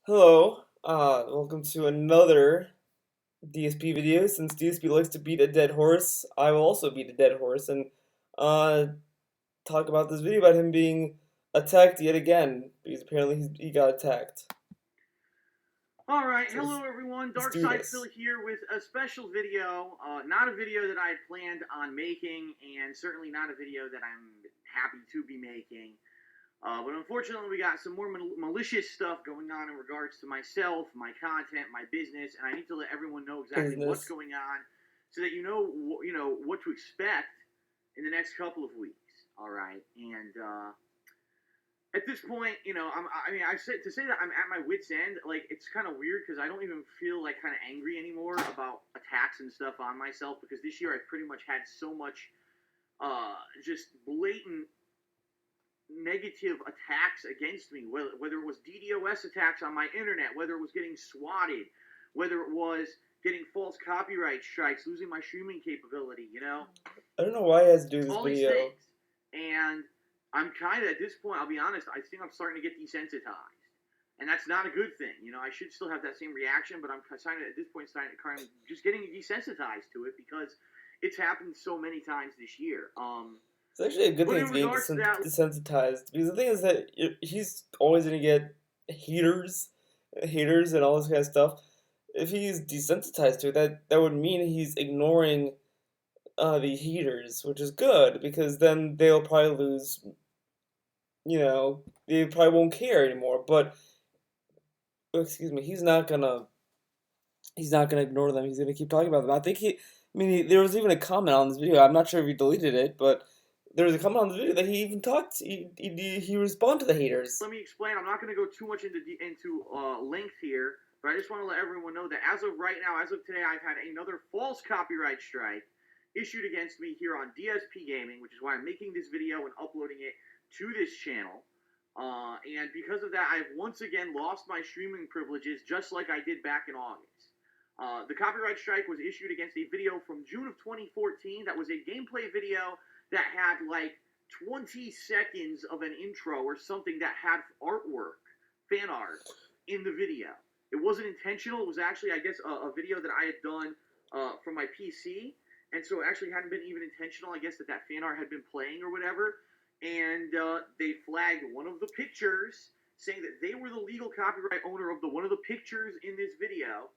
Hello, welcome to another DSP video. Since DSP likes to beat a dead horse, I will also beat a dead horse and uh, talk about this video about him being attacked yet again, because apparently he got attacked. Alright, So hello everyone, let's Dark do Side Phil this. here with a special video. Not a video that I had planned on making, and certainly not a video that I'm happy to be making. But unfortunately, we got some more malicious stuff going on in regards to myself, my content, my business, and I need to let everyone know exactly what's Business. going on, so that you know what to expect in the next couple of weeks. All right, and at this point, I said to say that I'm at my wits' end. Like, it's kind of weird because I don't even feel like kind of angry anymore about attacks and stuff on myself, because this year I've pretty much had so much just blatant negative attacks against me, whether it was DDoS attacks on my internet, whether it was getting swatted, whether it was getting false copyright strikes, losing my streaming capability, I don't know why he has to do this all these video. things. And I'm kind of, at this point, I'll be honest, I think I'm starting to get desensitized. And that's not a good thing. I should still have that same reaction, but I'm kind of, at this point, starting to kind of just getting desensitized to it, because it's happened so many times this year. It's actually a good But thing in he's getting regards to that, desensitized, because the thing is that he's always gonna get haters, and all this kind of stuff. If he's desensitized to it, that would mean he's ignoring the haters, which is good because then they'll probably lose. They probably won't care anymore. But excuse me, he's not gonna ignore them. He's gonna keep talking about them. I think there was even a comment on this video. I'm not sure if he deleted it, but there was a comment on the video that he even talked. He responded to the haters. let me explain. I'm not going to go too much into length here, but I just want to let everyone know that as of right now, as of today, I've had another false copyright strike issued against me here on DSP Gaming, which is why I'm making this video and uploading it to this channel. And because of that, I've once again lost my streaming privileges, just like I did back in August. The copyright strike was issued against a video from June of 2014 that was a gameplay video that had like 20 seconds of an intro or something that had artwork, fan art, in the video. It wasn't intentional. It was actually, I guess, a video that I had done from my PC. And so it actually hadn't been even intentional, I guess, that fan art had been playing or whatever. And they flagged one of the pictures, saying that they were the legal copyright owner of one of the pictures in this video.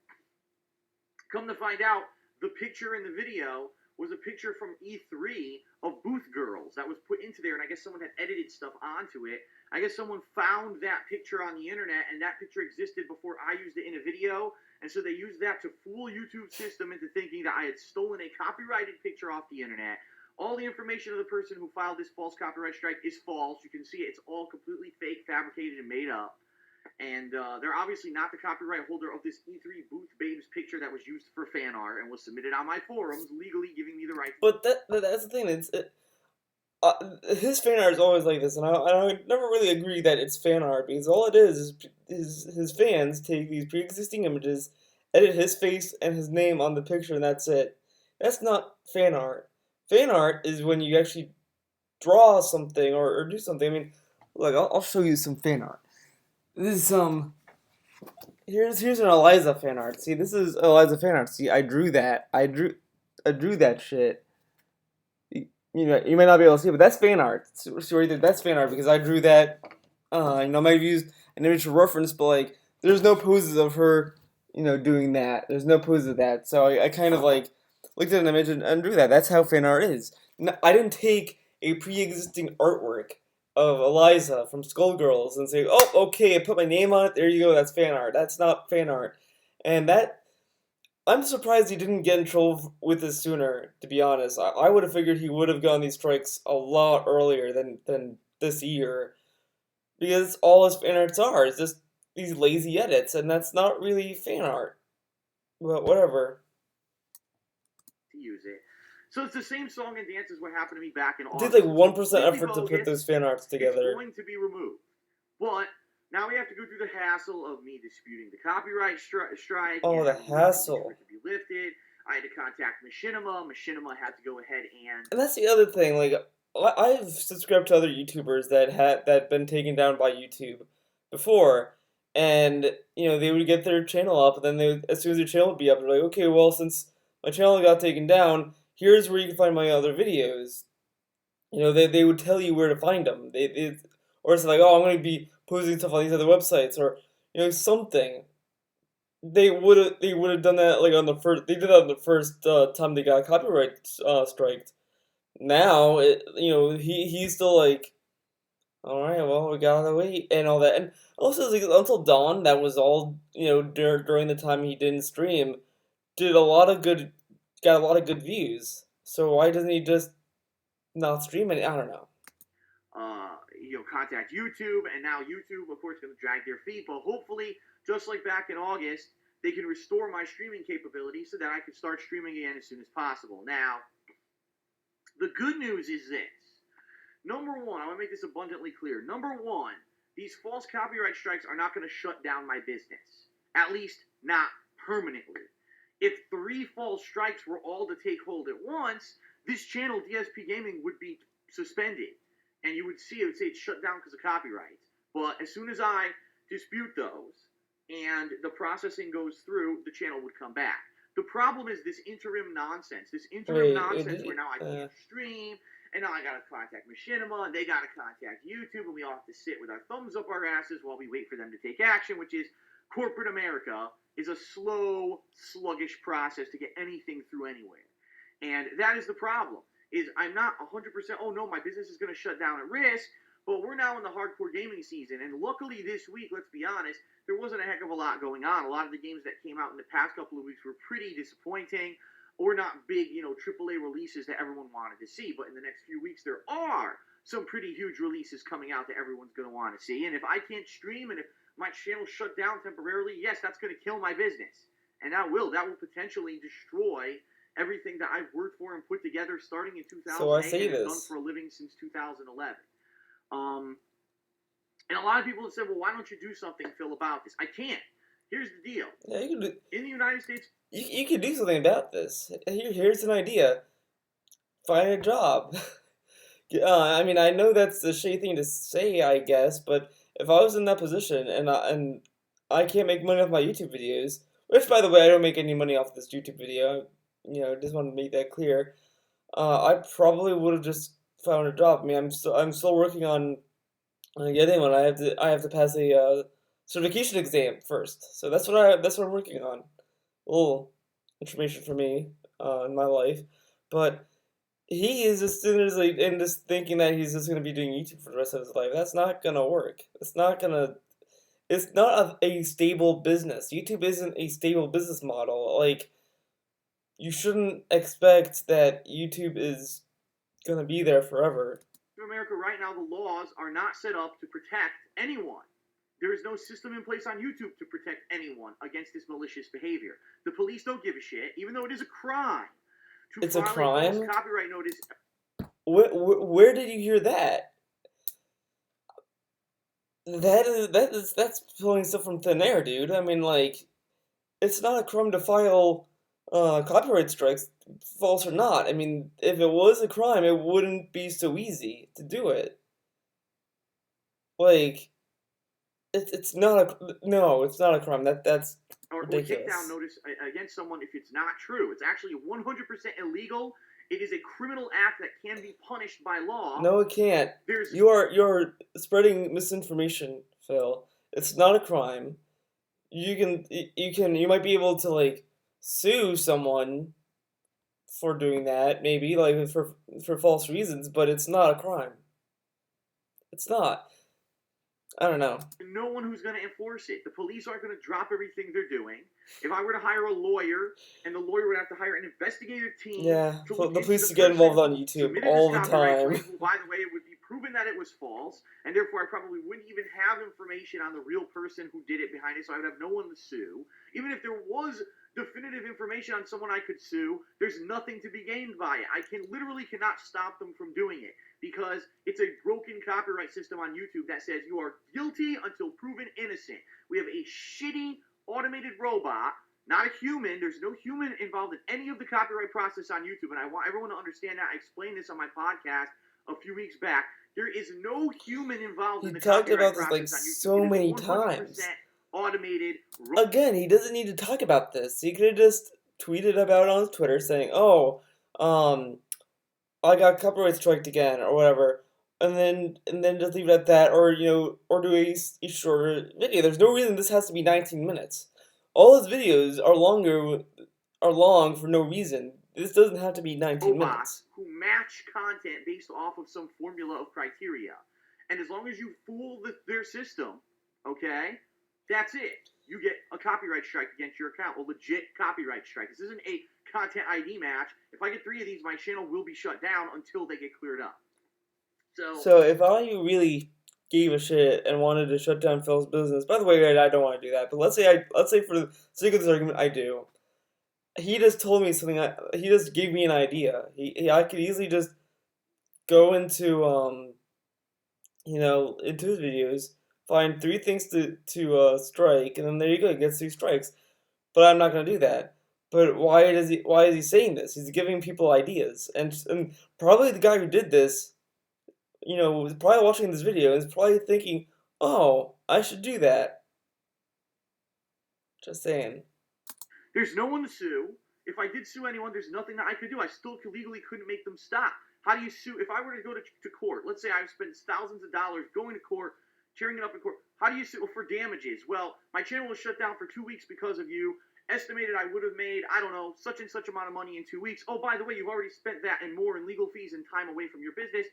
Come to find out, the picture in the video was a picture from E3 of Booth Girls that was put into there, and I guess someone had edited stuff onto it. I guess someone found that picture on the internet, and that picture existed before I used it in a video, and so they used that to fool YouTube's system into thinking that I had stolen a copyrighted picture off the internet. All the information of the person who filed this false copyright strike is false. You can see it's all completely fake, fabricated, and made up. And they're obviously not the copyright holder of this E3 Booth Babes picture that was used for fan art and was submitted on my forums, legally giving me the right. But that's the thing. Uh, his fan art is always like this, and I never really agree that it's fan art because all it is his fans take these pre-existing images, edit his face and his name on the picture, and that's it. That's not fan art. Fan art is when you actually draw something or do something. I mean, look, I'll show you some fan art. This is here's an Eliza fan art. See, this is Eliza fan art. See, I drew that. I drew that shit. You might not be able to see it, but that's fan art. So right there, that's fan art because I drew that. I might have used an image for reference, but like, there's no poses of her, doing that. There's no poses of that. So I kind of like looked at an image and drew that. That's how fan art is. No, I didn't take a pre-existing artwork of Eliza from Skullgirls and say, "Oh, okay, I put my name on it. There you go. That's fan art." That's not fan art, and I'm surprised he didn't get in trouble with this sooner, to be honest. I would have figured he would have gotten these strikes a lot earlier than this year. Because all his fan arts are is just these lazy edits, and that's not really fan art. But whatever. To use it. So it's the same song and dance as what happened to me back in It did like August. 1% effort to put those fan arts It's together. going to be removed. But now we have to go through the hassle of me disputing the copyright strike. Oh, the hassle. For it to be lifted. I had to contact Machinima. Machinima had to go ahead and. And that's the other thing, like, I've subscribed to other YouTubers that had been taken down by YouTube before, and they would get their channel up, and then as soon as their channel would be up, they're like, okay, well, since my channel got taken down, here's where you can find my other videos. They would tell you where to find them. Or it's like, oh, I'm going to be posting stuff on these other websites, or something. They would have done that like on the first. They did that on the first time they got copyright striked. Now he's still like, all right, well, we gotta wait and all that, and also like until dawn, that was all during the time he didn't stream, did a lot of good, got a lot of good views. So why doesn't he just not stream it? I don't know. Contact YouTube, and now YouTube, of course, going to drag their feet. But hopefully, just like back in August, they can restore my streaming capability so that I can start streaming again as soon as possible. Now, the good news is this. Number one, I want to make this abundantly clear. Number one, these false copyright strikes are not going to shut down my business. At least, not permanently. If 3 false strikes were all to take hold at once, this channel, DSP Gaming, would be suspended. And you would see it would say it's shut down because of copyrights. But as soon as I dispute those and the processing goes through, the channel would come back. The problem is this interim nonsense. This interim nonsense where now I can't stream, and now I gotta contact Machinima, and they gotta contact YouTube, and we all have to sit with our thumbs up our asses while we wait for them to take action, which is corporate America is a slow, sluggish process to get anything through anywhere. And that is the problem. Is I'm not 100%, oh no, my business is going to shut down at risk, but we're now in the hardcore gaming season, and luckily this week, let's be honest, there wasn't a heck of a lot going on. A lot of the games that came out in the past couple of weeks were pretty disappointing, or not big, AAA releases that everyone wanted to see, but in the next few weeks, there are some pretty huge releases coming out that everyone's going to want to see, and if I can't stream, and if my channel shut down temporarily, yes, that's going to kill my business, and that will potentially destroy everything that I've worked for and put together starting in 2008 So I say and have this. done for a living since 2011. And a lot of people have said, well, why don't you do something, Phil, about this? I can't. Here's the deal. Yeah, you can do. In the United States, You can do something about this. Here's an idea. Find a job. I mean, I know that's a shitty thing to say, I guess, but if I was in that position and I can't make money off my YouTube videos, which by the way, I don't make any money off this YouTube video. Just want to make that clear. I probably would have just found a job. I mean, I'm still working on getting one. I have to pass a certification exam first. So that's what I'm working on. A little information for me in my life, but he is just sitting there like and just thinking that he's just gonna be doing YouTube for the rest of his life. That's not gonna work. It's not gonna. It's not a stable business. YouTube isn't a stable business model. Like, you shouldn't expect that YouTube is gonna be there forever. in America right now, the laws are not set up to protect anyone. There is no system in place on YouTube to protect anyone against this malicious behavior. The police don't give a shit, even though it is a crime to It's a file a crime. false copyright notice. Where did you hear that? That's pulling stuff from thin air, dude. I mean, like, it's not a crime to file copyright strikes, false or not. I mean, if it was a crime, it wouldn't be so easy to do it. Like, it's not a no, it's not a crime. That's Or take down ridiculous. notice against someone if it's not true. It's actually 100% illegal. It is a criminal act that can be punished by law. No, it can't. There's You're spreading misinformation, Phil. It's not a crime. You might be able to like sue someone for doing that, maybe like for false reasons, but it's not a crime. It's not. I don't know. no one who's going to enforce it. The police aren't going to drop everything they're doing. If I were to hire a lawyer, and the lawyer would have to hire an investigative team Yeah, to the look into police the get involved person on who YouTube submitted all this the copyright time. claim, who, by the way, it would be proven that it was false, and therefore I probably wouldn't even have information on the real person who did it behind it, so I would have no one to sue. Even if there was definitive information on someone I could sue, there's nothing to be gained by it. I cannot stop them from doing it because it's a broken copyright system on YouTube that says you are guilty until proven innocent. We have a shitty automated robot, not a human. There's no human involved in any of the copyright process on YouTube, and I want everyone to understand that. I explained this on my podcast a few weeks back. There is no human involved in He the talked copyright about this like process on YouTube. so It is many 100% times. automated. Again, he doesn't need to talk about this. He could have just tweeted about it on Twitter saying, "Oh, um, I got copyright striked again," or whatever, and then just leave it at that, or or do a shorter video. There's no reason this has to be 19 minutes. All his videos are long for no reason. This doesn't have to be 19 robots minutes. who match content based off of some formula of criteria. And as long as you fool their system, okay, that's it. You get a copyright strike against your account, a legit copyright strike. This isn't a content ID match. If I get 3 of these, my channel will be shut down until they get cleared up. So if I really gave a shit and wanted to shut down Phil's business, by the way, I don't want to do that. But let's say for the sake of this argument, I do. He just told me something. He just gave me an idea. I could easily just go into into his videos, find 3 things to strike, and then there you go, he gets 3 strikes. But I'm not gonna do that. But why is he saying this? He's giving people ideas, and probably the guy who did this, was probably watching this video and is probably thinking, oh, I should do that. Just saying. There's no one to sue. If I did sue anyone, there's nothing that I could do. I still legally couldn't make them stop. How do you sue? If I were to go to court, let's say I've spent thousands of dollars going to court, tearing it up in court, how do you sue for damages? Well, my channel was shut down for 2 weeks because of you. Estimated I would have made, I don't know, such and such amount of money in 2 weeks. Oh, by the way, you've already spent that and more in legal fees and time away from your business.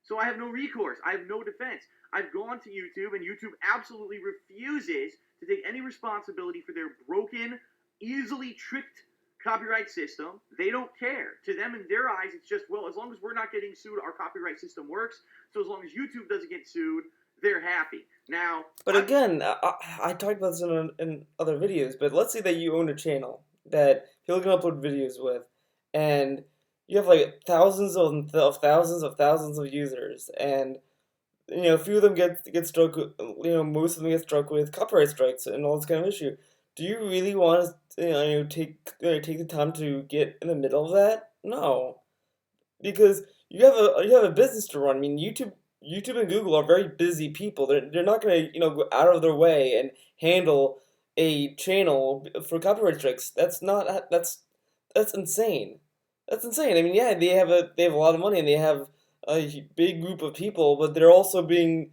So I have no recourse. I have no defense. I've gone to YouTube, and YouTube absolutely refuses to take any responsibility for their broken, easily tricked copyright system. They don't care. To them, in their eyes, it's just, well, as long as we're not getting sued, our copyright system works. So as long as YouTube doesn't get sued, they're happy. Now, but again, I talked about this in other videos, but let's say that you own a channel that people can upload videos with, and you have like thousands of users, and a few of them get struck, most of them get struck with copyright strikes and all this kind of issue. Do you really want to, take the time to get in the middle of that? No, because you have a business to run. I mean, YouTube and Google are very busy people. They're not gonna go out of their way and handle a channel for copyright strikes. That's insane. That's insane. I mean, yeah, they have a lot of money and they have a big group of people, but they're also working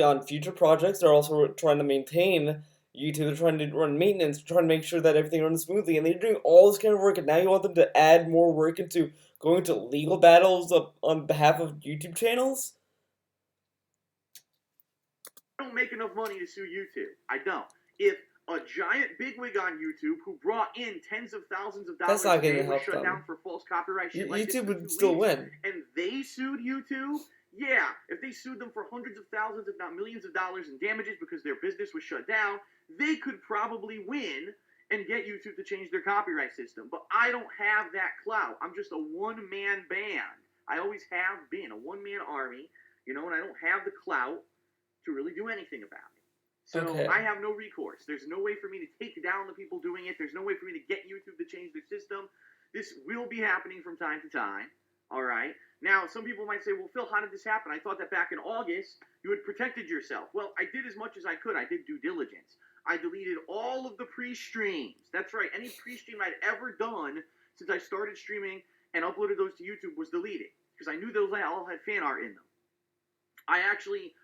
on future projects. They're also trying to maintain YouTube. They're trying to run maintenance, trying to make sure that everything runs smoothly, and they're doing all this kind of work. And now you want them to add more work into going to legal battles on behalf of YouTube channels? I don't make enough money to sue YouTube. I don't. If a giant bigwig on YouTube who brought in tens of thousands of dollars That's not a going day to was help shut them. down for false copyright shit like this YouTube for would 2 still weeks, win. and they sued YouTube, yeah, if they sued them for hundreds of thousands, if not millions of dollars in damages because their business was shut down, they could probably win and get YouTube to change their copyright system. But I don't have that clout. I'm just a one-man band. I always have been a one-man army, and I don't have the clout to really do anything about it. So Okay. I have no recourse. There's no way for me to take down the people doing it. There's no way for me to get YouTube to change their system. This will be happening from time to time. All right. Now, some people might say, well, Phil, how did this happen? I thought that back in August you had protected yourself. Well, I did as much as I could. I did due diligence. I deleted all of the pre-streams. That's right. Any pre-stream I'd ever done since I started streaming and uploaded those to YouTube was deleted because I knew those all had fan art in them. I actually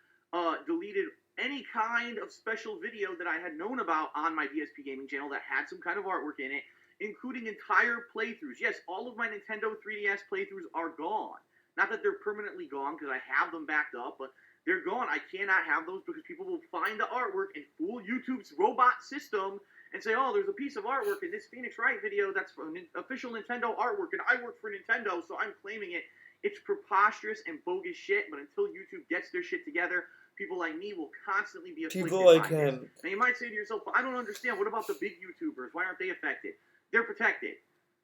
deleted any kind of special video that I had known about on my DSP gaming channel that had some kind of artwork in it, including entire playthroughs. Yes, all of my Nintendo 3DS playthroughs are gone. Not that they're permanently gone because I have them backed up, but they're gone. I cannot have those because people will find the artwork and fool YouTube's robot system and say, oh, there's a piece of artwork in this Phoenix Wright video that's from official Nintendo artwork, and I work for Nintendo, so I'm claiming it. It's preposterous and bogus shit, but until YouTube gets their shit together, people like me will constantly be afflicted People like by him. this. Now you might say to yourself, well, I don't understand. What about the big YouTubers? Why aren't they affected? They're protected.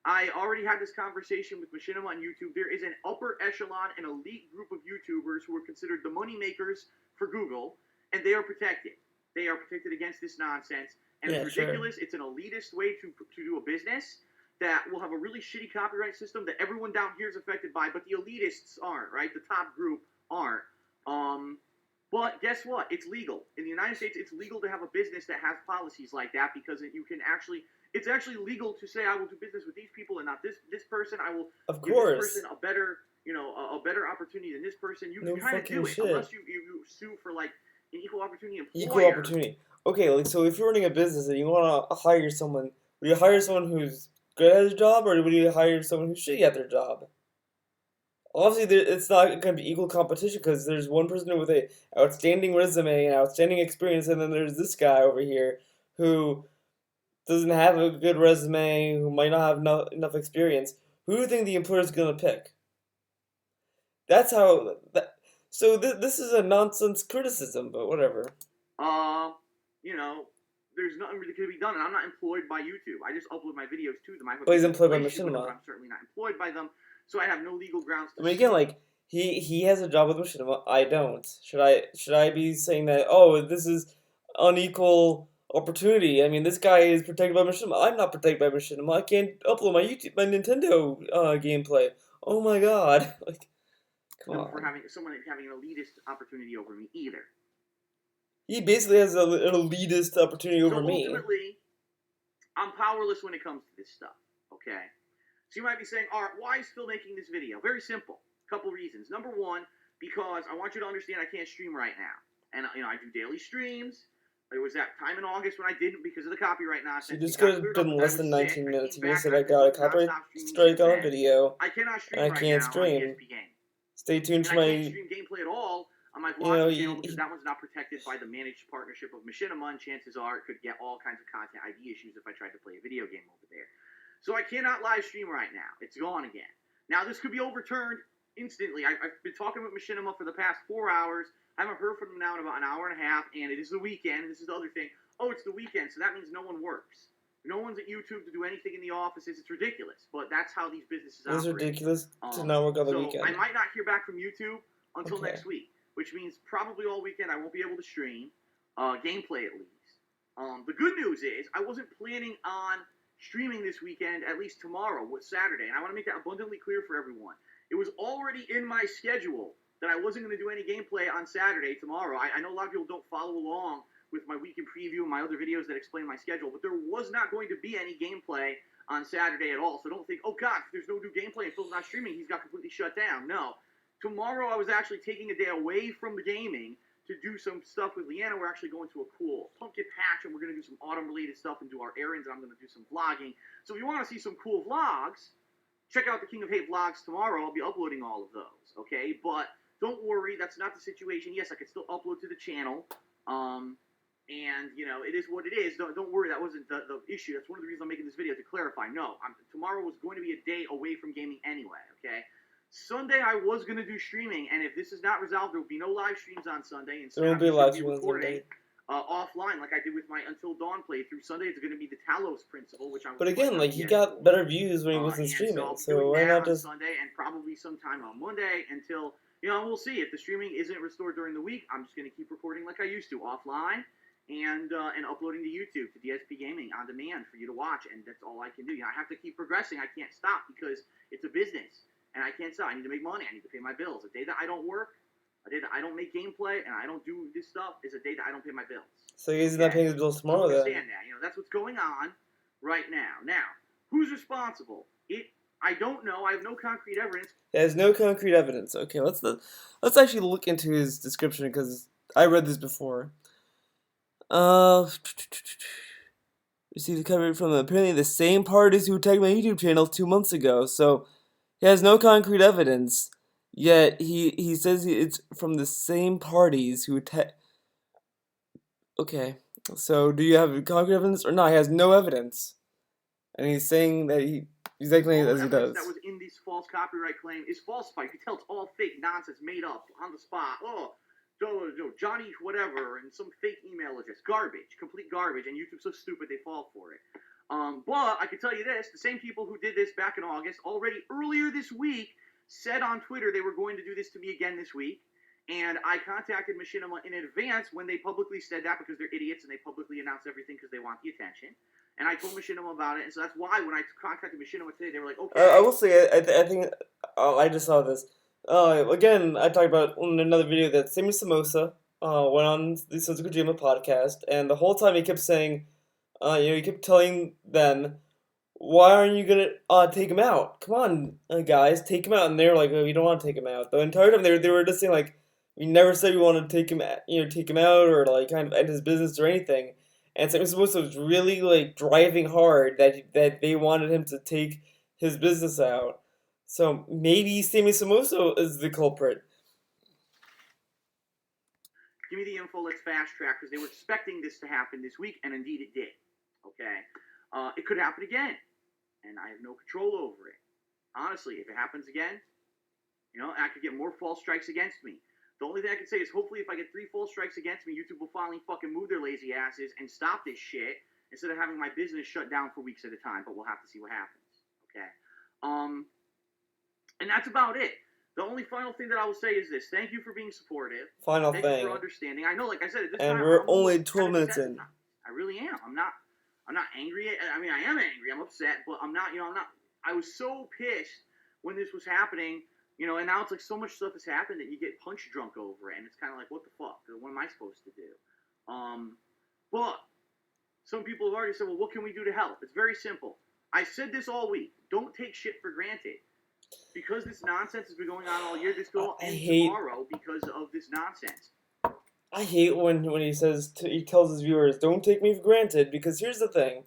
I already had this conversation with Machinima on YouTube. There is an upper echelon and elite group of YouTubers who are considered the money makers for Google, and they are protected. They are protected against this nonsense, and Yeah, it's sure. ridiculous. It's an elitist way to do a business that will have a really shitty copyright system that everyone down here is affected by, but the elitists aren't, right? The top group aren't. But guess what? It's legal in the United States. It's legal to have a business that has policies like that because you can actually. It's actually legal to say I will do business with these people and not this person. I will Of give this person course. a better a better opportunity than this person. You can No kind of fucking do it shit. unless you sue for like an equal opportunity Equal employer. opportunity. Okay, like so if you're running a business and you want to hire someone, would you hire someone who's good at his job or would you hire someone who's shitty at their job? Obviously, it's not going to be equal competition because there's one person with a outstanding resume and outstanding experience, and then there's this guy over here who doesn't have a good resume, who might not have enough experience. Who do you think the employer's going to pick? That's how. So this is a nonsense criticism, but whatever. Uh, you know, there's nothing really can be done, and I'm not employed by YouTube. I just upload my videos to them. I have a But he's business employed by relationship with them, but Machinima. I'm certainly not employed by them, so I have no legal grounds I to mean, again, sue. like he has a job with Machinima. I don't. Should I be saying that? Oh, this is unequal opportunity. I mean, this guy is protected by Machinima. I'm not protected by Machinima. I can't upload my Nintendo gameplay. Oh my god! Like, come Them for on. someone having an elitist opportunity over me either. He basically has an elitist opportunity So over me. ultimately, I'm powerless when it comes to this stuff. Okay. So you might be saying, all right, why is Phil making this video? Very simple. Couple reasons. Number one, because I want you to understand I can't stream right now, and I do daily streams. There was that time in August when I didn't because of the copyright So you nonsense. It just could got have cleared up, done but then I less was than sick. 19 I minutes. came You could have back said and I I've been got a doing copyright nonstop streaming strike since on a then. video, I cannot and stream I right can't now on stream. DSP Gaming. Stay tuned And for I can't my, stream gameplay at all on my you know, vlogging channel because that one's not protected by the managed partnership of Machinima, and chances are it could get all kinds of content ID issues if I tried to play a video game over there. So I cannot live stream right now. It's gone again. Now, this could be overturned instantly. I've been talking with Machinima for the past 4 hours. I haven't heard from them now in about an hour and a half, and it is the weekend, and this is the other thing. Oh, it's the weekend, so that means no one works. No one's at YouTube to do anything in the offices. It's ridiculous, but that's how these businesses it is operate. ridiculous to not work on the So I weekend. might not hear back from YouTube until Okay. next week, which means probably all weekend I won't be able to stream gameplay at least. The good news is I wasn't planning on streaming this weekend, at least tomorrow, with Saturday, and I want to make that abundantly clear for everyone. It was already in my schedule that I wasn't going to do any gameplay on Saturday tomorrow. I know a lot of people don't follow along with my weekend preview and my other videos that explain my schedule, but there was not going to be any gameplay on Saturday at all. So don't think, oh God, if there's no new gameplay and Phil's not streaming, he's got completely shut down. No. Tomorrow I was actually taking a day away from the gaming to do some stuff with Leanna. We're actually going to a cool pumpkin patch and we're going to do some autumn-related stuff and do our errands, and I'm going to do some vlogging. So if you want to see some cool vlogs, check out the King of Hate vlogs tomorrow. I'll be uploading all of those, okay? But don't worry, that's not the situation. Yes, I can still upload to the channel. And, it is what it is. Don't worry, that wasn't the issue. That's one of the reasons I'm making this video, to clarify. No, tomorrow was going to be a day away from gaming anyway, okay? Sunday I was going to do streaming, and if this is not resolved, there will be no live streams on Sunday. Instead, There won't be a I'm live just going to stream be on recording Sunday. offline like I did with my Until Dawn playthrough. Sunday it's going to be the Talos Principle, which I was But again, planning on like he getting got for. better views when he wasn't And so streaming, I'll be so doing why that not on just? Sunday and probably sometime on Monday until, we'll see. If the streaming isn't restored during the week, I'm just going to keep recording like I used to, offline, and uploading to YouTube, to DSP Gaming on demand for you to watch, and that's all I can do. I have to keep progressing. I can't stop because it's a business, and I can't stop. I need to make money. I need to pay my bills. A day that I don't work, a day that I don't make gameplay, and I don't do this stuff is a day that I don't pay my bills. So he's not paying his bills So tomorrow then. understand that. That's what's going on right now. Now, who's responsible? I don't know. I have no concrete evidence. He has no concrete evidence. Okay, let's actually look into his description because I read this before. Received a cover from apparently the same parties who attacked my YouTube channel 2 months ago. So he has no concrete evidence, yet he says it's from the same parties who attacked. Okay, so do you have concrete evidence or not? He has no evidence, and he's saying that he's acting as he does. That was in this false copyright claim is falsified. You can tell it's all fake nonsense, made up on the spot. Oh, Johnny whatever, and some fake email address. Garbage, complete garbage, and YouTube's so stupid they fall for it. But I can tell you this, the same people who did this back in August, already earlier this week, said on Twitter they were going to do this to me again this week. And I contacted Machinima in advance when they publicly said that, because they're idiots and they publicly announce everything because they want the attention. And I told Machinima about it, and so that's why when I contacted Machinima today, they were like, okay. I will say, I think, I just saw this. Again, I talked about in another video that same as Samosa. went on the Suzuka Kojima podcast, and the whole time he kept saying, he kept telling them, "Why aren't you gonna take him out? Come on, guys, take him out." And they were like, "Oh, we don't want to take him out." The entire time they were just saying like, "We never said we wanted to take him, take him out or like kind of end his business or anything." And so Mr. Musso was really like driving hard that they wanted him to take his business out. So maybe Sammy Samoso is the culprit. Give me the info. Let's fast track because they were expecting this to happen this week, and indeed it did. Okay, it could happen again, and I have no control over it. Honestly, if it happens again, I could get more false strikes against me. The only thing I can say is hopefully if I get 3 false strikes against me, YouTube will finally fucking move their lazy asses and stop this shit instead of having my business shut down for weeks at a time. But we'll have to see what happens. Okay. And that's about it. The only final thing that I will say is this: thank you for being supportive. Final Thank thing. you for understanding. I know, like I said, at this And time we're I'm only almost 12 minutes in. I really am. I'm not angry. I mean, I am angry. I'm upset, but I'm not. I'm not. I was so pissed when this was happening. And now it's like so much stuff has happened that you get punch drunk over it, and it's kind of like, what the fuck? What am I supposed to do? But some people have already said, well, what can we do to help? It's very simple. I said this all week. Don't take shit for granted. Because this nonsense has been going on all year, this will end tomorrow because of this nonsense. I hate when he says he tells his viewers, "Don't take me for granted." Because here's the thing: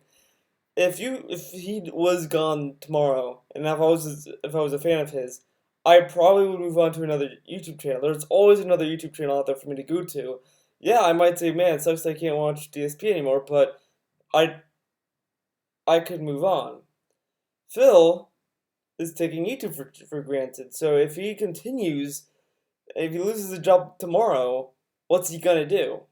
if he was gone tomorrow, and if I was a fan of his, I probably would move on to another YouTube channel. There's always another YouTube channel out there for me to go to. Yeah, I might say, "Man, it sucks that I can't watch DSP anymore," but I could move on. Phil is taking YouTube for granted. So if he continues, if he loses his job tomorrow, what's he gonna do?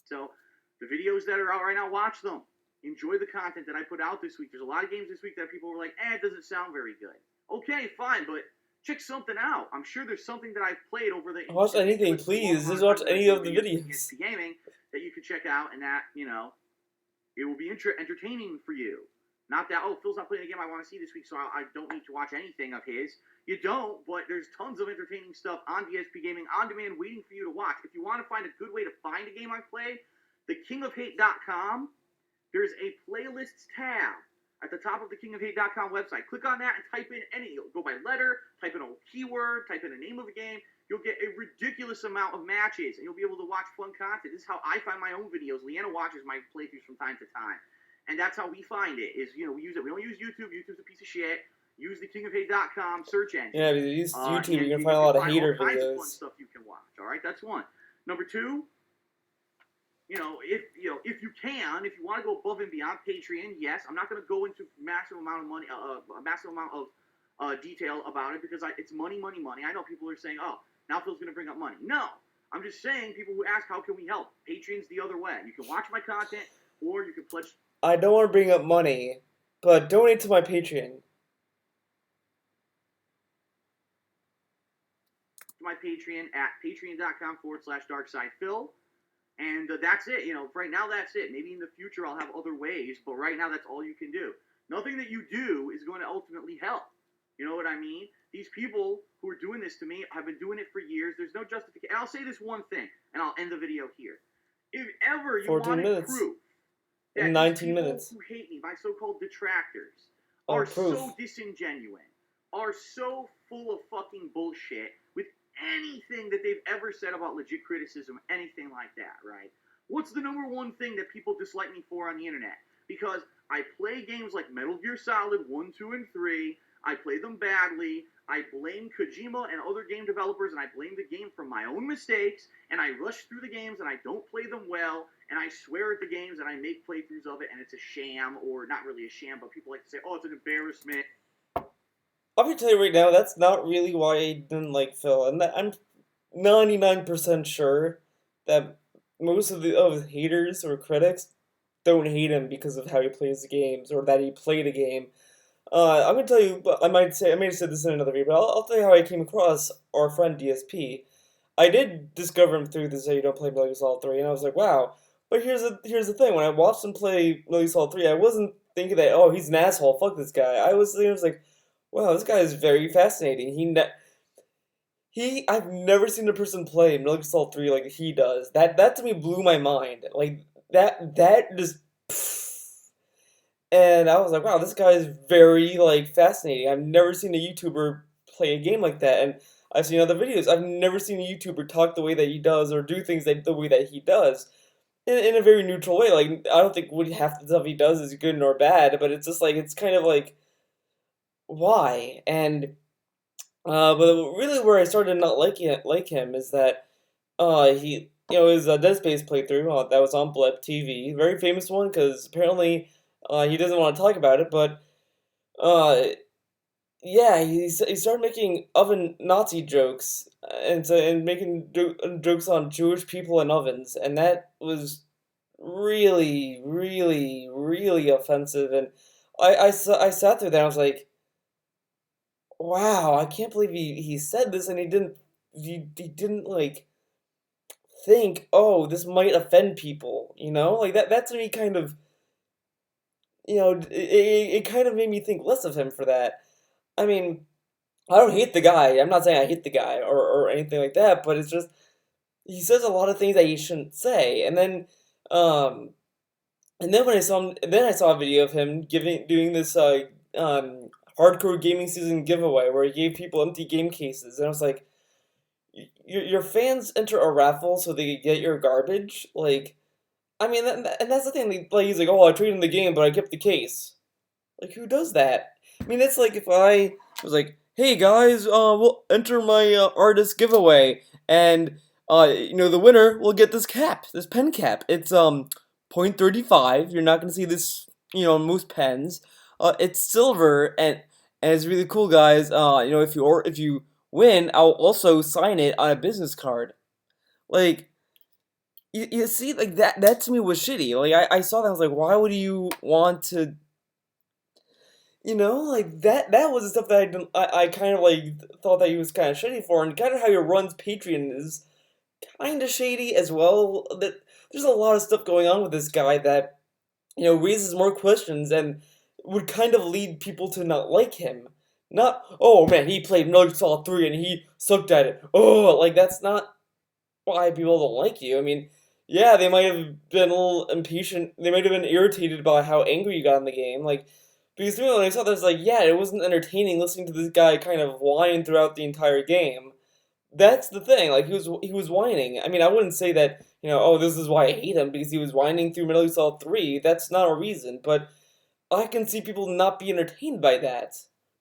So the videos that are out right now, watch them. Enjoy the content that I put out this week. There's a lot of games this week that people were like, it doesn't sound very good. Okay, fine, but check something out. I'm sure there's something that I've played over the... Watch anything, please. Just watch any of the videos. DSP Gaming that you can check out and that, it will be entertaining for you. Not that, Phil's not playing a game I want to see this week, so I don't need to watch anything of his. You don't, but there's tons of entertaining stuff on DSP Gaming on demand waiting for you to watch. If you want to find a good way to find a game I've played, thekingofhate.com, there's a playlists tab at the top of the kingofhate.com website. Click on that and type in go by letter, type in a keyword, type in a name of a game. You'll get a ridiculous amount of matches, and you'll be able to watch fun content. This is how I find my own videos. Leanna watches my playthroughs from time to time. And that's how we find it, is, we use it. We don't use YouTube. YouTube's a piece of shit. Use the kingofhate.com search engine. Yeah, because you use YouTube, you can find a lot of hater all kinds videos. Of fun stuff you can watch, all right? That's one. Number two, if you want to go above and beyond Patreon, yes, I'm not going to go into massive amount of money, a massive amount of detail about it because it's money, money, money. I know people are saying, now Phil's going to bring up money. No, I'm just saying people who ask, how can we help? Patreon's the other way. You can watch my content or you can pledge. I don't want to bring up money, but donate to my Patreon. My Patreon at patreon.com/darksidephil. And that's it. Right now that's it. Maybe in the future I'll have other ways, but right now that's all you can do. Nothing that you do is going to ultimately help. You know what I mean? These people who are doing this to me have been doing it for years. There's no justification. And I'll say this one thing, and I'll end the video here. If ever you wanted proof that 19 minutes. Who hate me, my so-called detractors, are so disingenuous, are so full of fucking bullshit with anything that they've ever said about legit criticism, anything like that, right? What's the number one thing that people dislike me for on the internet? Because I play games like Metal Gear Solid 1, 2, and 3. I play them badly. I blame Kojima and other game developers, and I blame the game for my own mistakes, and I rush through the games, and I don't play them well, and I swear at the games, and I make playthroughs of it, and it's a sham, or not really a sham, but people like to say, it's an embarrassment. I'm going to tell you right now, that's not really why I didn't like Phil, and I'm 99% sure that most of the haters or critics don't hate him because of how he plays the games, or that he played a game. I'm gonna tell you, I may have said this in another video, but I'll tell you how I came across our friend DSP. I did discover him through this You Don't Play Metal Gear Solid 3, and I was like, wow. But here's the thing, when I watched him play Metal Gear Solid 3, I wasn't thinking that, he's an asshole, fuck this guy. I was like, wow, this guy is very fascinating. I've never seen a person play Metal Gear Solid 3 like he does. That to me blew my mind. Like that just and I was like, wow, this guy is very like fascinating. I've never seen a YouTuber play a game like that, and I've seen other videos. I've never seen a YouTuber talk the way that he does or do things the way that he does in a very neutral way. Like I don't think what half the stuff he does is good nor bad, but it's just like it's kind of like why? And but really where I started not like him is that he his Dead Space playthrough that was on Blip TV, very famous one because apparently he doesn't want to talk about it, but uh yeah, he started making oven Nazi jokes and making jokes on Jewish people and ovens, and that was really, really, really offensive. And I sat there and I was like, wow, I can't believe he said this and he didn't like think, oh, this might offend people, like that to me kind of it kind of made me think less of him for that. I mean, I don't hate the guy. I'm not saying I hate the guy or anything like that, but it's just he says a lot of things that he shouldn't say. Um and then when I saw him, then I saw a video of him doing this um hardcore gaming season giveaway where he gave people empty game cases, and I was like, your fans enter a raffle so they could get your garbage, like. I mean, and that's the thing. Like, he's like, "Oh, I traded in the game, but I kept the case." Like, who does that? I mean, it's like if I was like, "Hey guys, we'll enter my artist giveaway, and the winner will get this cap, this pen cap. It's .35. You're not gonna see this, on most pens. It's silver and it's really cool, guys. If you win, I'll also sign it on a business card. Like." You see, like that to me was shitty. Like I saw that, I was like, why would you want to, like that was the stuff that I kind of like thought that he was kind of shitty for, and kind of how he runs Patreon is kind of shady as well. That there's a lot of stuff going on with this guy that raises more questions and would kind of lead people to not like him. Not, oh man, he played Metal Gear Solid 3 and he sucked at it. Oh, like that's not why people don't like you. I mean, yeah, they might have been a little impatient. They might have been irritated by how angry you got in the game. Like, because to me, when I saw that, it's like, yeah, it wasn't entertaining listening to this guy kind of whine throughout the entire game. That's the thing. Like, he was whining. I mean, I wouldn't say that, oh, this is why I hate him because he was whining through Metal Gear Solid 3. That's not a reason, but I can see people not be entertained by that.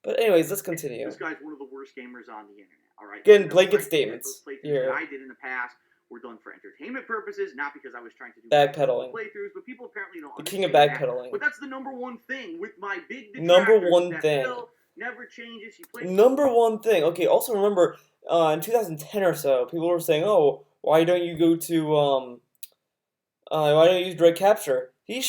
But anyways, let's continue. This guy's one of the worst gamers on the internet. All right. Again, blanket statements. Those playthroughs Here. that I did in the past were done for entertainment purposes, not because I was trying to do Backpedaling. playthroughs. But people apparently don't. The king of understand backpedaling. that. But that's the number one thing with my big detractors. Number one that thing. Phil never changes. He plays. Number one thing. Okay. Also remember, in 2010 or so, people were saying, "Oh, why don't you go to why don't you use direct capture?" He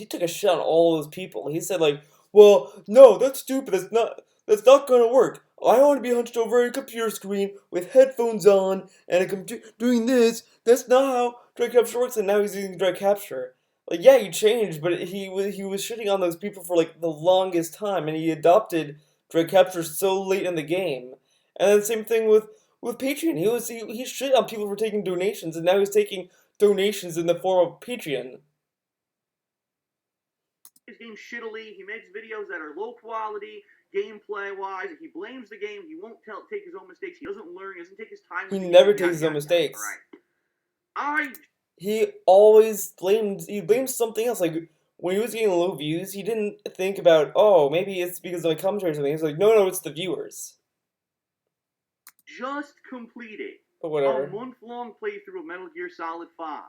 took a shit on all those people. He said like, "Well, no, that's stupid. That's not gonna work. I want to be hunched over a computer screen with headphones on and a computer doing this. That's not how direct capture works." And now he's using direct capture. Like, yeah, he changed, but he was shitting on those people for like the longest time, and he adopted direct capture so late in the game. And then same thing with Patreon. He shit on people for taking donations, and now he's taking donations in the form of Patreon. His game shittily. He makes videos that are low quality gameplay wise. If he blames the game, he won't take his own mistakes. He doesn't learn. He doesn't take his time. He never takes his own mistakes. Right. He always blames something else. Like when he was getting low views, he didn't think about, oh, maybe it's because of my commentary or something. He's like, no, it's the viewers. Just completed But whatever. A month-long playthrough of Metal Gear Solid 5,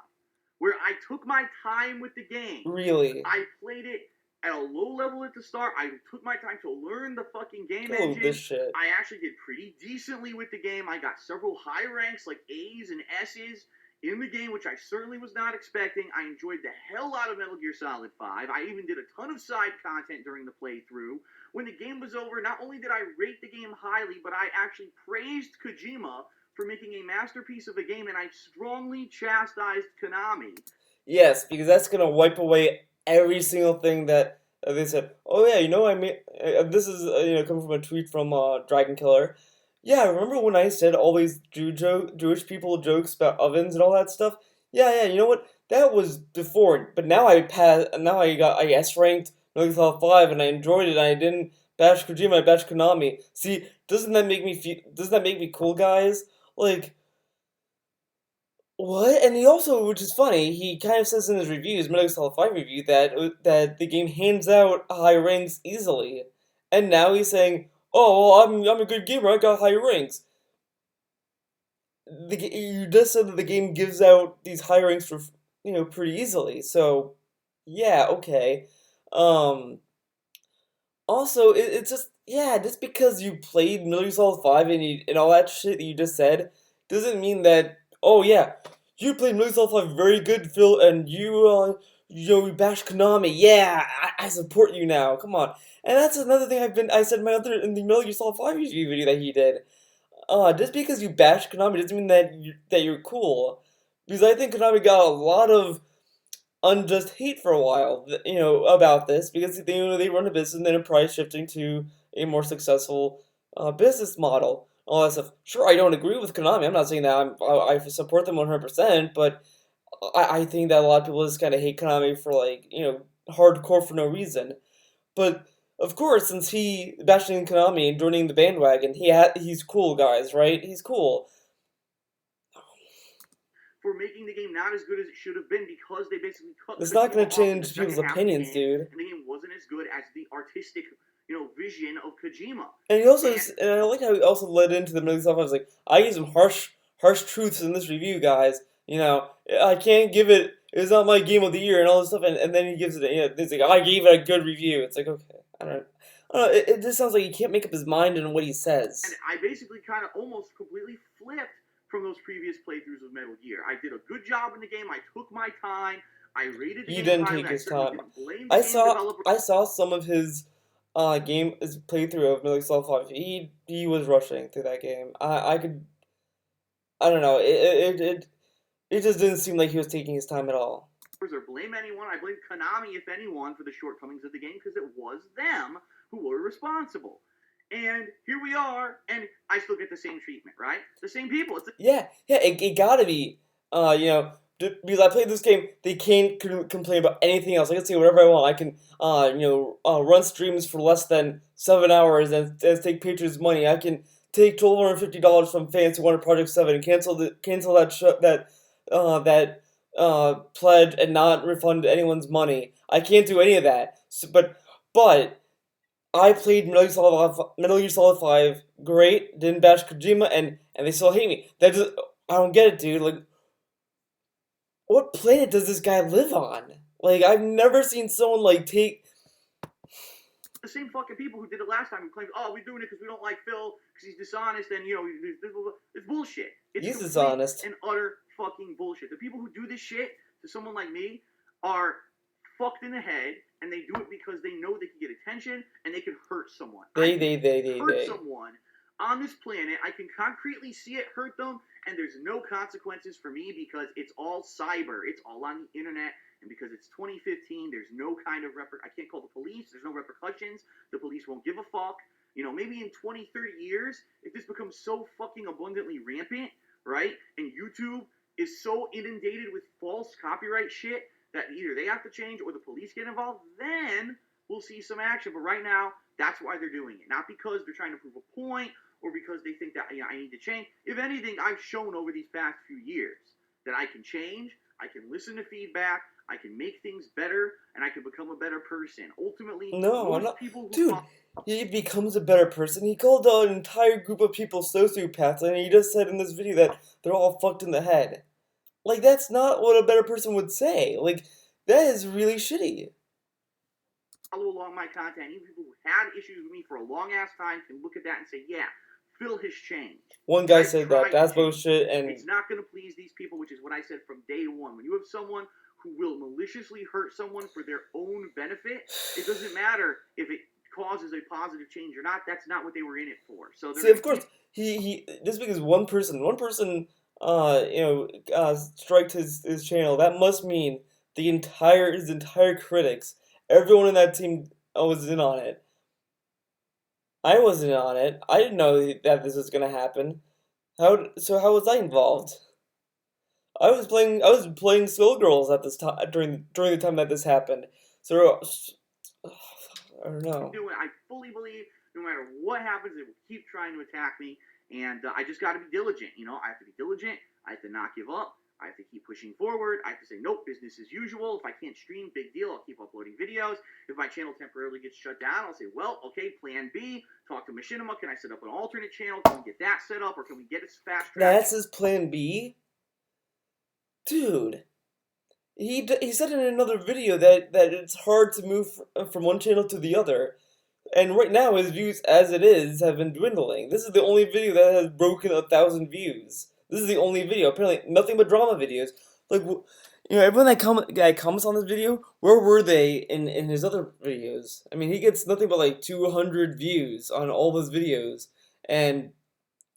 where I took my time with the game. Really? I played it at a low level at the start. I took my time to learn the fucking game Oh, engine. this shit. I actually did pretty decently with the game. I got several high ranks, like A's and S's, in the game, which I certainly was not expecting. I enjoyed the hell out of Metal Gear Solid 5. I even did a ton of side content during the playthrough. When the game was over, not only did I rate the game highly, but I actually praised Kojima for making a masterpiece of a game, and I strongly chastised Konami. Yes, because that's gonna wipe away every single thing that they said. Oh yeah, I made. This is coming from a tweet from Dragon Killer. Yeah, remember when I said all these Jewish people jokes about ovens and all that stuff? Yeah, yeah, you know what? That was before, but now I S ranked Metal Gear Solid 5 and I enjoyed it and I didn't bash Kojima, I bashed Konami. See, doesn't that make me cool, guys? Like, what? And he also, which is funny, he kind of says in his reviews, Metal Gear Solid 5 review, that the game hands out high ranks easily. And now he's saying, "Oh, well, I'm a good gamer. I got high ranks." You just said that the game gives out these high ranks for pretty easily. So yeah, okay. Um, Also, it's just yeah, just because you played Metal Gear Solid 5 and all that shit that you just said doesn't mean that oh yeah, you played Metal Gear Solid 5 very good, Phil, and you bash Konami. Yeah, I support you now. Come on. And that's another thing I said in the Metal Gear Solid 5 review video that he did. Just because you bash Konami doesn't mean that you're cool. Because I think Konami got a lot of unjust hate for a while, about this because they run a business and then are probably shifting to a more successful business model. All that stuff. Sure, I don't agree with Konami. I'm not saying that I support them 100%, but I think that a lot of people just kind of hate Konami for like hardcore for no reason. But of course, since he bashing Konami and joining the bandwagon, he's cool, guys, right? He's cool. For making the game not as good as it should have been because they basically cut It's not Kojima gonna off in the change second people's half of the opinions, game, dude. and the game wasn't as good as the artistic, vision of Kojima. And he also, And and I like how he also led into the middle stuff. I was like, I use some harsh truths in this review, guys. I can't give it. It's not my game of the year and all this stuff. And then he gives it. He's like, I gave it a good review. It's like, okay, I don't know. It just sounds like he can't make up his mind on what he and says. I basically kind of almost completely flipped from those previous playthroughs of Metal Gear. I did a good job in the game. I took my time. I rated the He game didn't highly. take I his certainly time. didn't blame the game developer. I saw some of his playthrough of Metal Gear Solid 5. He was rushing through that game. I don't know. It just didn't seem like he was taking his time at all. Or blame anyone. I blame Konami, if anyone, for the shortcomings of the game because it was them who were responsible. And here we are, and I still get the same treatment, right? The same people. Yeah, yeah, it gotta be. Because I played this game, they can't complain about anything else. I can say whatever I want. I can, run streams for less than 7 hours and take patrons' money. I can take $1,250 from fans who wanted Project 7 and cancel that pledge and not refund anyone's money. I can't do any of that. But I played Metal Gear Solid 5, great, didn't bash Kojima, and they still hate me. I don't get it, dude. Like, what planet does this guy live on? Like, I've never seen someone, like, take... the same fucking people who did it last time who claimed, oh, we're doing it because we don't like Phil, because he's dishonest, and, it's bullshit. It's He's complete dishonest. and utter fucking bullshit. The people who do this shit to someone like me are fucked in the head, and they do it because they know they can get attention, and they can hurt someone. Hurt someone on this planet. I can concretely see it hurt them, and there's no consequences for me because it's all cyber. It's all on the internet. And because it's 2015, there's no kind of I can't call the police. There's no repercussions. The police won't give a fuck. Maybe in 20, 30 years, if this becomes so fucking abundantly rampant, right? And YouTube is so inundated with false copyright shit that either they have to change or the police get involved, then we'll see some action. But right now, that's why they're doing it. Not because they're trying to prove a point or because they think that I need to change. If anything, I've shown over these past few years that I can change, I can listen to feedback, I can make things better, and I can become a better person. Ultimately, No, I'm most not... people who Dude, he becomes a better person. He called an entire group of people sociopaths, and he just said in this video that they're all fucked in the head. Like, that's not what a better person would say. Like, that is really shitty. follow along my content, even people who had issues with me for a long ass time can look at that and say, yeah, Phil has changed. One guy I've said tried that. That's to change. bullshit, and... It's not going to please these people, which is what I said from day one. When you have someone who will maliciously hurt someone for their own benefit, it doesn't matter if it causes a positive change or not. That's not what they were in it for. So See, of course, he just because one person, striked his channel, that must mean his entire critics, everyone in that team was in on it. I wasn't on it. I didn't know that this was gonna happen. How was I involved? I was playing Skullgirls at this time during the time that this happened. So I don't know. Doing. I fully believe no matter what happens, they will keep trying to attack me, and I just got to be diligent. You know, I have to be diligent. I have to not give up. I have to keep pushing forward. I have to say, nope, business as usual. If I can't stream, big deal. I'll keep uploading videos. If my channel temporarily gets shut down, I'll say, well, okay, plan B. Talk to Machinima. Can I set up an alternate channel? Can we get that set up? Or can we get it fast tracked? That's his plan B? Dude. He said in another video that it's hard to move from one channel to the other. And right now, his views, as it is, have been dwindling. This is the only video that has broken 1,000 views. This is the only video. Apparently, nothing but drama videos. Like, everyone that comments on this video, where were they in his other videos? I mean, he gets nothing but like 200 views on all his videos, and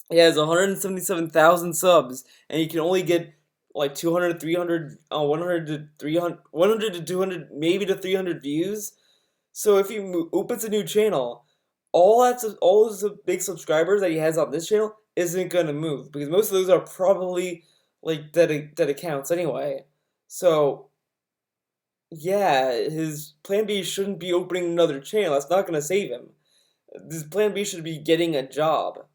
he has 177,000 subs, and he can only get like 200, 300, 100 to 300, 100 to 200, maybe to 300 views. So if he opens a new channel, all those big subscribers that he has on this channel isn't gonna move because most of those are probably like dead accounts anyway. So yeah, his plan B shouldn't be opening another channel. That's not gonna save him. His plan B should be getting a job.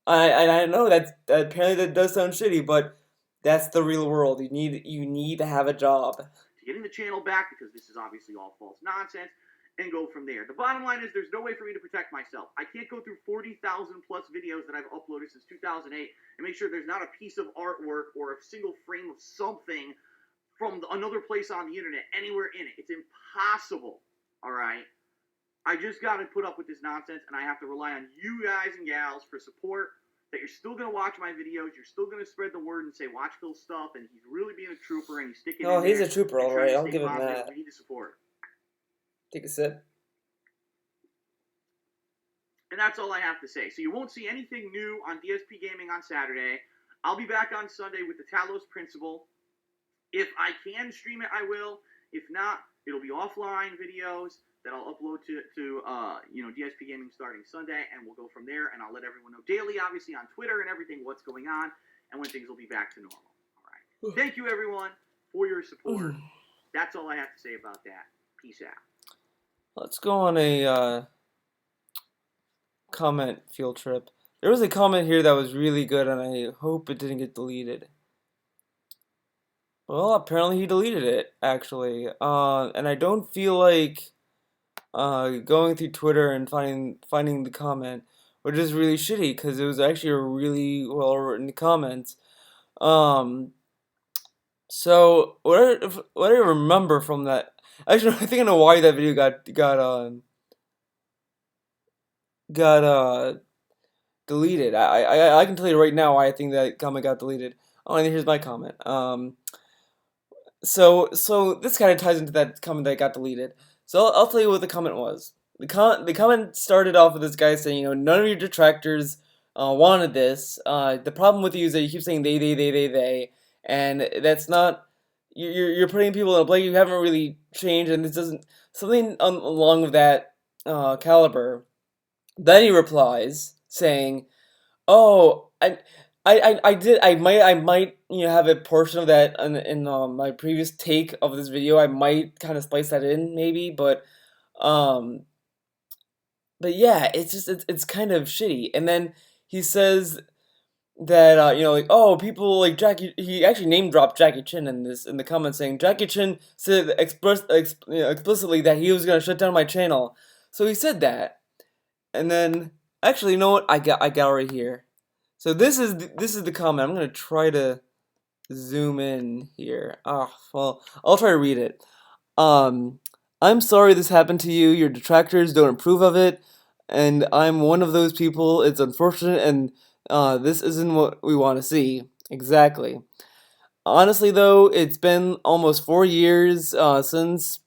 I know that apparently that does sound shitty, but that's the real world. You need to have a job. To getting the channel back, because this is obviously all false nonsense, and go from there. The bottom line is there's no way for me to protect myself. I can't go through 40,000 plus videos that I've uploaded since 2008 and make sure there's not a piece of artwork or a single frame of something from another place on the internet anywhere in it. It's impossible, all right? I just got to put up with this nonsense, and I have to rely on you guys and gals for support, that you're still going to watch my videos, you're still going to spread the word and say, watch Phil's stuff, and he's really being a trooper, and he's sticking in Oh, there. he's a trooper, and trying alright. to I'll stay give him positive. that. We need the support. Take a sip. And that's all I have to say. So you won't see anything new on DSP Gaming on Saturday. I'll be back on Sunday with the Talos Principle. If I can stream it, I will. If not, it'll be offline videos that I'll upload to DSP Gaming starting Sunday, and we'll go from there. And I'll let everyone know daily, obviously on Twitter and everything, what's going on and when things will be back to normal. All right. Thank you, everyone, for your support. That's all I have to say about that. Peace out. Let's go on a comment field trip. There was a comment here that was really good, and I hope it didn't get deleted. Well, apparently he deleted it, actually. And I don't feel like going through Twitter and finding the comment, which is really shitty because it was actually a really well written comment. So what I remember from that, actually, I think I know why that video got deleted. I can tell you right now why I think that comment got deleted. Oh, and here's my comment. So this kind of ties into that comment that got deleted. So I'll tell you what the comment was. The comment started off with this guy saying, none of your detractors wanted this. The problem with you is that you keep saying they, and that's not. You're putting people in a blanket. You haven't really changed, and this doesn't something along with that caliber. Then he replies saying, "Oh, I might have a portion of that in my previous take of this video. I might kind of spice that in maybe, um but yeah, it's kind of shitty." And then he says that like, oh, people like Jackie. He actually name dropped Jackie Chan in the comments, saying Jackie Chan said explicitly that he was gonna shut down my channel. So he said that, and then actually, you know what? I got right here. So this is the comment. I'm gonna try to zoom in here. Ah, well, I'll try to read it. Um, I'm sorry this happened to you. Your detractors don't approve of it, and I'm one of those people. It's unfortunate, and this isn't what we want to see. Exactly. Honestly, though, it's been almost 4 years since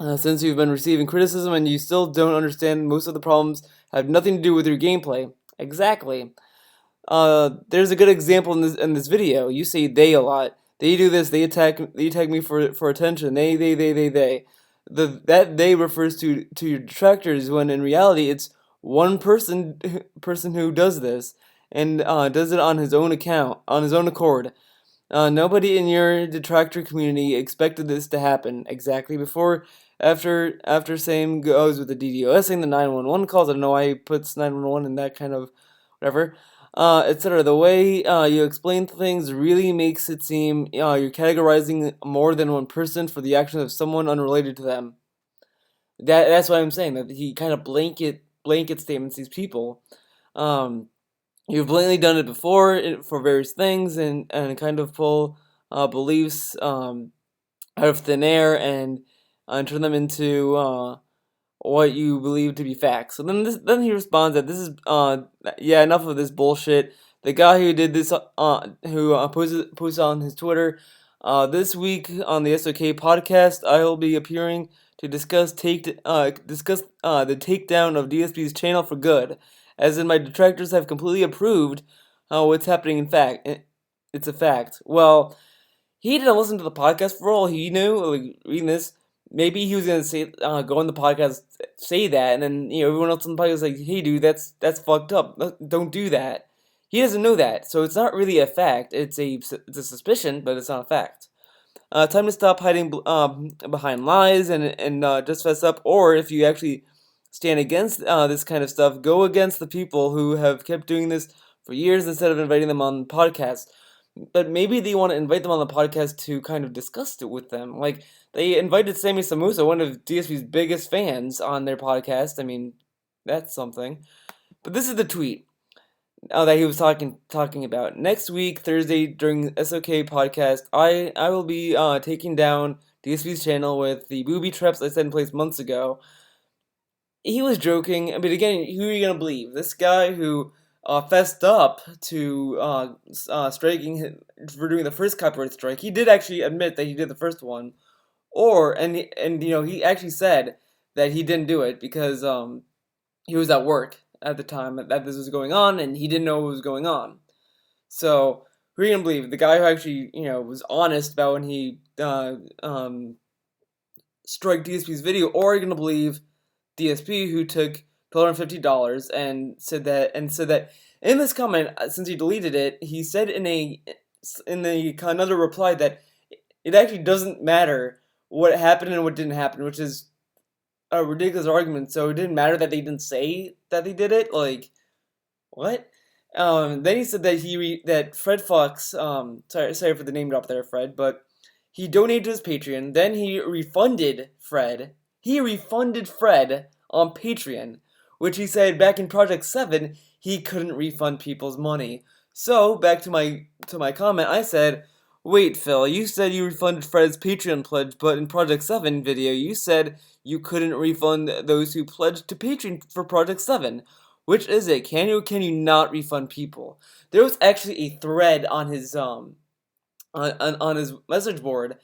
you've been receiving criticism, and you still don't understand most of the problems have nothing to do with your gameplay. Exactly. There's a good example in this video. You say they a lot. They do this. They attack me for attention. They. that they refers to your detractors, when in reality it's one person who does this, and does it on his own account, on his own accord. Nobody in your detractor community expected this to happen exactly before. After same goes with the DDoS and the 911 calls. I don't know why he puts 911 in that kind of whatever, etc. The way you explain things really makes it seem you're categorizing more than one person for the actions of someone unrelated to them. That's why I'm saying that he kind of blanket statements these people. Um, you've blatantly done it before for various things, and kind of pull beliefs out of thin air, and turn them into what you believe to be facts. So then he responds that this is yeah, enough of this bullshit. The guy who did this who posted on his Twitter, this week on the SOK podcast, I will be appearing to discuss the takedown of DSP's channel for good, as in my detractors have completely approved what's happening. In fact, it's a fact. Well, he didn't listen to the podcast for all he knew. Like, reading this, maybe he was gonna say, go on the podcast, say that, and then everyone else on the podcast is like, hey, dude, that's fucked up. Don't do that. He doesn't know that, so it's not really a fact. It's a suspicion, but it's not a fact. Time to stop hiding behind lies, and just fess up. Or if you actually stand against this kind of stuff, go against the people who have kept doing this for years instead of inviting them on podcasts. But maybe they want to invite them on the podcast to kind of discuss it with them. Like, they invited Sammy Samusa, one of DSP's biggest fans, on their podcast. I mean, that's something. But this is the tweet that he was talking about. Next week, Thursday, during SOK podcast, I will be taking down DSP's channel with the booby traps I set in place months ago. He was joking, but again, who are you gonna believe? This guy who fessed up to striking for doing the first copyright strike. He did actually admit that he did the first one, and he actually said that he didn't do it because he was at work at the time that this was going on, and he didn't know what was going on. So who are you gonna believe? The guy who actually was honest about when he strike DSP's video, or are you gonna believe DSP, who took $150 and said that in this comment, since he deleted it, he said in another reply that it actually doesn't matter what happened and what didn't happen, which is a ridiculous argument. So it didn't matter that they didn't say that they did it. Like, what? Then he said that Fred Fox, sorry for the name drop there, Fred, but he donated to his Patreon. Then he refunded Fred. He refunded Fred on Patreon, which he said back in Project 7 he couldn't refund people's money. So back to my comment, I said, wait, Phil, you said you refunded Fred's Patreon pledge, but in Project 7 video you said you couldn't refund those who pledged to Patreon for Project 7. Which is it? Can you not refund people? There was actually a thread on his on his message board,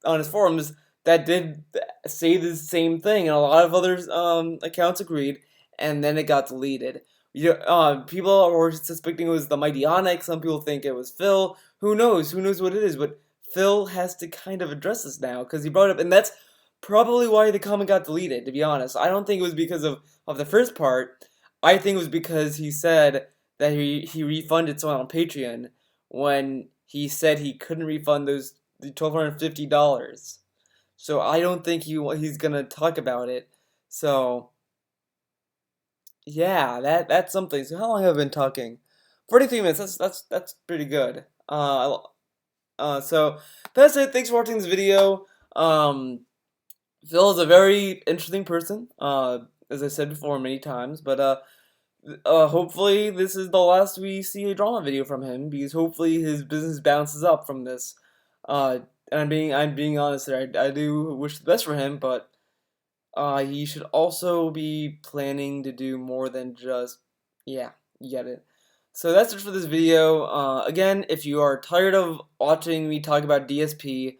on his forums, that did say the same thing, and a lot of other accounts agreed, and then it got deleted. People were suspecting it was the Mighty Onyx. Some people think it was Phil. Who knows? Who knows what it is? But Phil has to kind of address this now because he brought it up, and that's probably why the comment got deleted. To be honest, I don't think it was because of the first part. I think it was because he said that he refunded someone on Patreon when he said he couldn't refund the $1,250. So I don't think he's gonna talk about it. So yeah, that's something. So how long have I been talking? 43 minutes. That's pretty good. So that's it. Thanks for watching this video. Phil is a very interesting person. As I said before many times, but hopefully this is the last we see a drama video from him, because hopefully his business bounces up from this. And I'm being honest there. I do wish the best for him, but he should also be planning to do more than just, yeah, you get it. So that's it for this video. Again, if you are tired of watching me talk about DSP,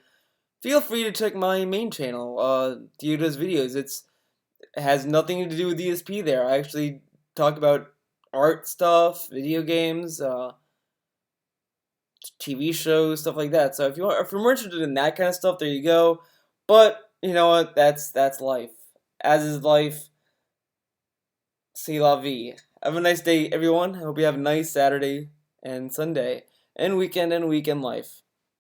feel free to check my main channel, Theodo's videos. It has nothing to do with DSP there. I actually talk about art stuff, video games, TV shows, stuff like that. So if you're more interested in that kind of stuff, there you go. But You know what? That's life. As is life, c'est la vie. Have a nice day, everyone. I hope you have a nice Saturday and Sunday and weekend life.